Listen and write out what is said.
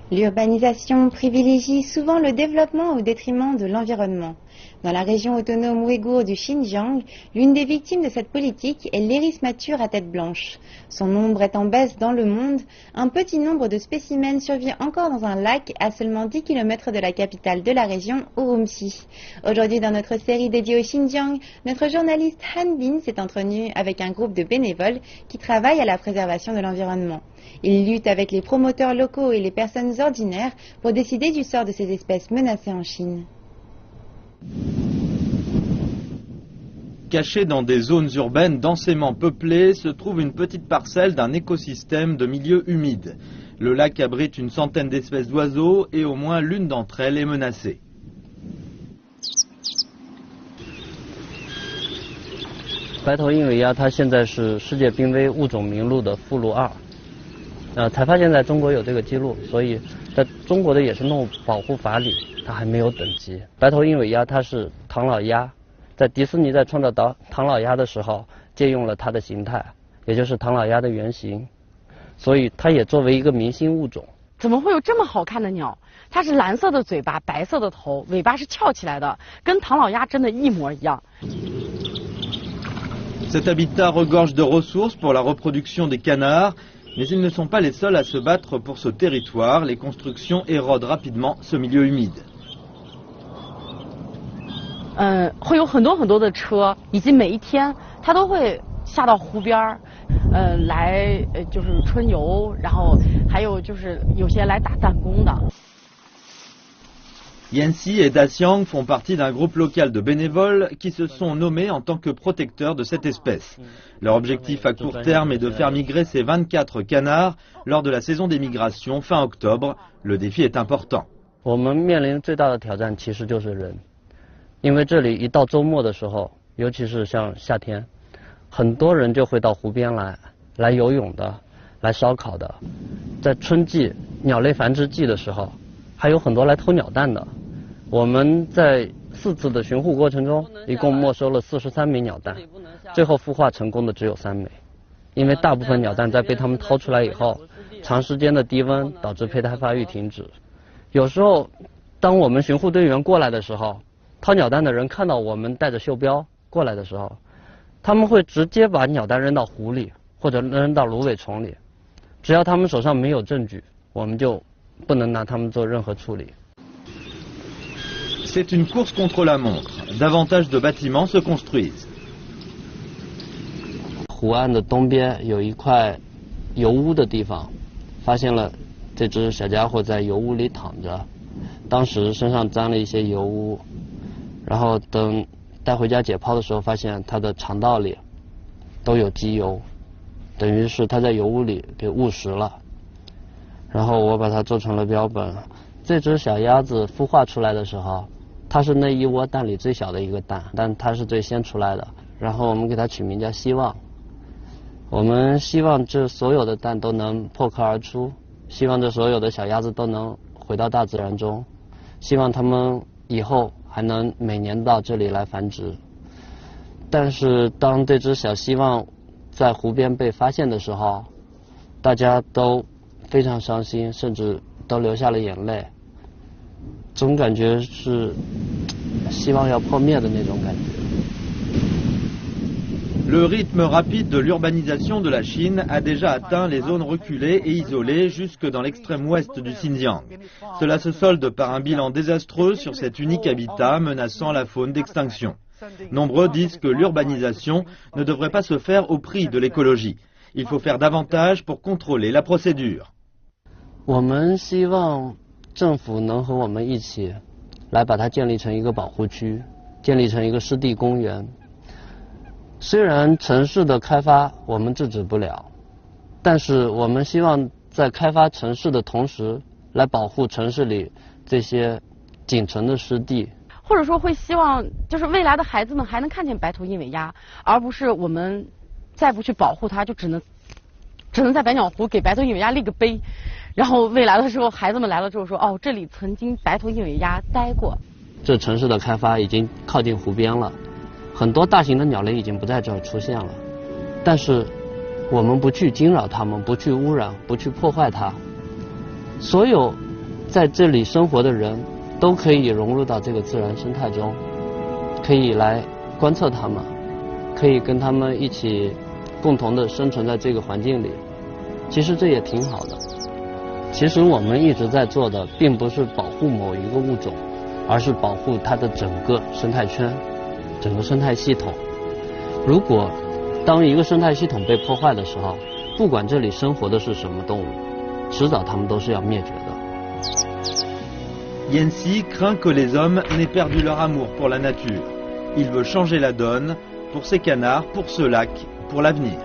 L'urbanisation privilégie souvent le développement au détriment de l'environnement. Dans la région autonome ouïghour du Xinjiang, l'une des victimes de cette politique est l'érismature à tête blanche. Son nombre est en baisse dans le monde. Un petit nombre de spécimens survit encore dans un lac à seulement 10 km de la capitale de la région, Urumqi. Aujourd'hui, dans notre série dédiée au Xinjiang, notre journaliste Han Bin s'est entretenu avec un groupe de bénévoles qui travaillent à la préservation de l'environnement. Ils luttent avec les promoteurs locaux et les personnes ordinaires pour décider du sort de ces espèces menacées en Chine. Cachée dans des zones urbaines densément peuplées, se trouve une petite parcelle d'un écosystème de milieux humides. Le lac abrite une centaine d'espèces d'oiseaux et au moins l'une d'entre elles est menacée.怎么会有这么好看的鸟？它是蓝色的嘴巴，白色的头，尾巴是翘起来的，跟唐老鸭真的一模一样。 Cet habitat regorge de ressources pour la reproduction des canards, mais ils ne sont pas les seuls à se battre pour ce territoire. Les constructions érodent rapidement ce milieu humide. 会有很多的车，以及每一天它都会下到湖边儿，来就是春游，然后还有就是有些来打弹弓的。 Yanxi et Daxiang font partie d'un groupe local de bénévoles qui se sont nommés en tant que protecteurs de cette espèce. Leur objectif à court terme est de faire migrer ces 24 canards lors de la saison des migrations fin octobre. Le défi est important. 我们面临最大的挑战其实就是人，因为这里一到周末的时候，尤其是像夏天，很多人就会到湖边来游泳的，来烧烤的。在春季鸟类繁殖季的时候，还有很多来偷鸟蛋的。 我们在4次的巡护过程中，一共没收了43枚鸟蛋，最后孵化成功的只有3枚，因为大部分鸟蛋在被他们掏出来以后，长时间的低温导致胚胎发育停止。有时候，当我们巡护队员过来的时候，掏鸟蛋的人看到我们带着袖标过来的时候，他们会直接把鸟蛋扔到湖里，或者扔到芦苇丛里。只要他们手上没有证据，我们就不能拿他们做任何处理。 C'est une course contre la montre. Davantage de bâtiments se construisent. 湖岸的东边有一块油污的地方，发现了这只小家伙在油污里躺着，当时身上沾了一些油污，然后等带回家解剖的时候，发现它的肠道里都有机油，等于是它在油污里给误食了。然后我把它做成了标本。这只小鸭子孵化出来的时候。 它是那一窝蛋里最小的一个蛋，但它是最先出来的。然后我们给它取名叫希望。我们希望这所有的蛋都能破壳而出，希望这所有的小鸭子都能回到大自然中，希望它们以后还能每年到这里来繁殖。但是当这只小希望在湖边被发现的时候，大家都非常伤心，甚至都流下了眼泪。 总感觉是希望要破灭的那种感觉。Le rythme rapide de l'urbanisation de la Chine a déjà atteint les zones reculées et isolées jusque dans l'extrême ouest du Xinjiang. Cela se solde par un bilan désastreux sur cet unique habitat menaçant la faune d'extinction. Nombreux disent que l'urbanisation ne devrait pas se faire au prix de l'écologie. Il faut faire davantage pour contrôler la procédure. 我们希望 政府能和我们一起，来把它建立成一个保护区，建立成一个湿地公园。虽然城市的开发我们制止不了，但是我们希望在开发城市的同时，来保护城市里这些仅存的湿地。或者说会希望，就是未来的孩子们还能看见白头鹰尾鸭，而不是我们再不去保护它，就只能在百鸟湖给白头鹰尾鸭立个碑。 然后未来的时候，孩子们来了之后说：“哦，这里曾经白头鹰尾鸭待过。”这城市的开发已经靠近湖边了，很多大型的鸟类已经不在这儿出现了。但是，我们不去惊扰它们，不去污染，不去破坏它，所有在这里生活的人都可以融入到这个自然生态中，可以来观测它们，可以跟它们一起共同的生存在这个环境里。其实这也挺好的。其实我们一直在做的并不是保护某一个物种，而是保护它的整个生态圈，整个生态系统。如果当一个生态系统被破坏的时候，不管这里生活的是什么动物，迟早它们都是要灭绝的。Yancy craint que les hommes n'aient perdu leur amour pour la nature. Il veut changer la donne pour ces canards, pour ce lac, pour l'avenir.